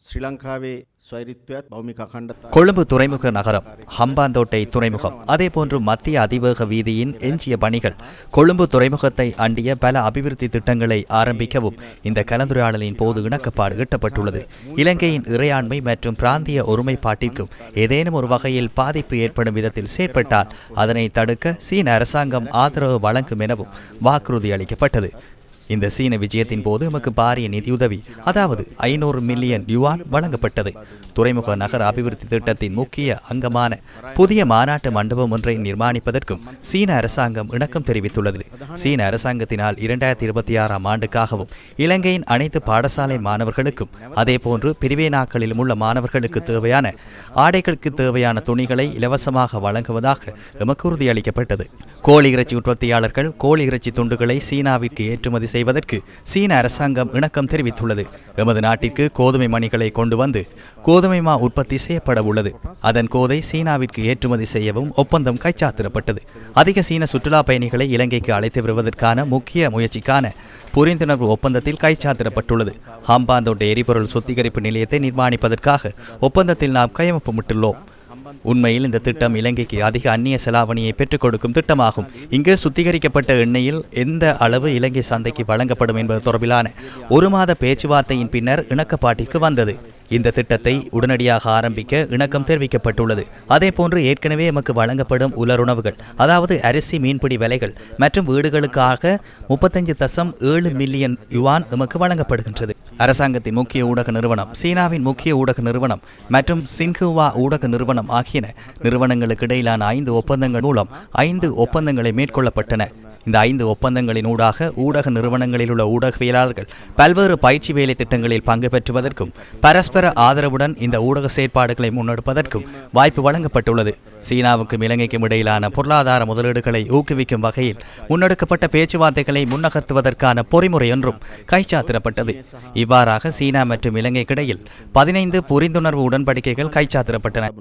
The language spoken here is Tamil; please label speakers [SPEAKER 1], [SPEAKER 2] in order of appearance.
[SPEAKER 1] ශ්‍රී ලංකාවේ ස්වෛරීත්වයත් භෞමික අඛණ්ඩතාවය
[SPEAKER 2] கொழும்பு துறைமுக நகரம், ஹம்பாந்தோட்டை துறைமுகம், அதேபோன்று மத்திய அதிவேக வீதியின் எஞ்சிய பணிகள், கொழும்பு துறைமுகத்தை அண்டிய பல அபிவிருத்தி திட்டங்களை ஆரம்பிக்கவும் இந்த கலந்துரையாடலின் போது இணக்கப்பாடு எட்டப்பட்டுள்ளது. இலங்கையின் இறையாண்மை மற்றும் பிராந்திய ஒருமைப்பாட்டிற்கும் ஏதேனும் ஒரு வகையில் பாதிப்பு ஏற்படும் விதத்தில் செயற்பட்டால் அதனை தடுக்க சீன அரசாங்கம் ஆதரவு வழங்கும் எனவும் வாக்குறுதி அளிக்கப்பட்டது. இந்த சீன விஜயத்தின் போது எமக்கு பாரிய நிதியுதவி, அதாவது 500 மில்லியன் யுவான் வழங்கப்பட்டது. துறைமுக நகர அபிவிருத்தி திட்டத்தின் முக்கிய அங்கமான புதிய மாநாட்டு மண்டபம் ஒன்றை நிர்மாணிப்பதற்கும் சீன அரசாங்கம் இணக்கம் தெரிவித்துள்ளது. சீன அரசாங்கத்தினால் 2026ஆம் ஆண்டுக்காகவும் இலங்கையின் அனைத்து பாடசாலை மாணவர்களுக்கும் அதேபோன்று பிரிவினாக்களிலும் உள்ள மாணவர்களுக்கு தேவையான ஆடைகளுக்கு தேவையான துணிகளை இலவசமாக வழங்குவதாக எமக்கு உறுதியளிக்கப்பட்டது. கோழி இறைச்சி உற்பத்தியாளர்கள் கோழி இறைச்சி துண்டுகளை சீனாவிற்கு ஏற்றுமதி செய்வதற்கு சீன அரசாங்கம் இணக்கம் தெரிவித்துள்ளது. எமது நாட்டிற்கு கோதுமை மணிகளை கொண்டு வந்து கோதுமை மா உற்பத்தி செய்யப்பட உள்ளது. அதன் கோதை சீனாவிற்கு ஏற்றுமதி செய்யவும் ஒப்பந்தம் கைச்சாத்திடப்பட்டது. அதிக சீன சுற்றுலா பயணிகளை இலங்கைக்கு அழைத்து வருவதற்கான முக்கிய முயற்சிக்கான புரிந்துணர்வு ஒப்பந்தத்தில் கைச்சாத்திடப்பட்டுள்ளது. ஹம்பாந்தோட்டை எரிபொருள் சுத்திகரிப்பு நிலையத்தை நிர்மாணிப்பதற்காக ஒப்பந்தத்தில் நாம் கையொப்பமிட்டுள்ளோம். உண்மையில் இந்த திட்டம் இலங்கைக்கு அதிக அந்நிய செலாவணியை பெற்றுக் கொடுக்கும் திட்டமாகும். இங்கு சுத்திகரிக்கப்பட்ட எண்ணெயில் எந்த அளவு இலங்கை சந்தைக்கு வழங்கப்படும் என்பது தொடர்பிலான 1 மாத பேச்சுவார்த்தையின் பின்னர் இணக்கப்பாட்டிற்கு வந்தது. இந்த திட்டத்தை உடனடியாக ஆரம்பிக்க இணக்கம் தெரிவிக்கப்பட்டுள்ளது. அதேபோன்று ஏற்கனவே எமக்கு வழங்கப்படும் உலருணவுகள், அதாவது அரிசி, மீன்பிடி விலைகள் மற்றும் வீடுகளுக்காக 35.7 மில்லியன் யுவான் எமக்கு வழங்கப்படுகின்றது. அரசாங்கத்தின் முக்கிய ஊடக நிறுவனம், சீனாவின் முக்கிய ஊடக நிறுவனம் மற்றும் சின்ஹுவா ஊடக நிறுவனம் ஆகியன நிறுவனங்களுக்கு இடையிலான 5 ஒப்பந்தங்கள் மூலம் 5 ஒப்பந்தங்களை மேற்கொள்ளப்பட்டன. இந்த 5 ஒப்பந்தங்களின் ஊடாக ஊடக நிறுவனங்களில் உள்ள ஊடகவியலாளர்கள் பல்வேறு பயிற்சி வேலை திட்டங்களில் பங்கு பெற்றுவதற்கும் பரஸ்பர ஆதரவுடன் இந்த ஊடக செயற்பாடுகளை முன்னெடுப்பதற்கும் வாய்ப்பு வழங்கப்பட்டுள்ளது. சீனாவுக்கும் இலங்கைக்கும் இடையிலான பொருளாதார முதலீடுகளை ஊக்குவிக்கும் வகையில் முன்னெடுக்கப்பட்ட பேச்சுவார்த்தைகளை முன்னகர்த்துவதற்கான பொறிமுறை ஒன்றும் கைச்சாத்திடப்பட்டது. இவ்வாறாக சீனா மற்றும் இலங்கைக்கிடையில் 15 புரிந்துணர்வு உடன்படிக்கைகள் கைச்சாத்திடப்பட்டன.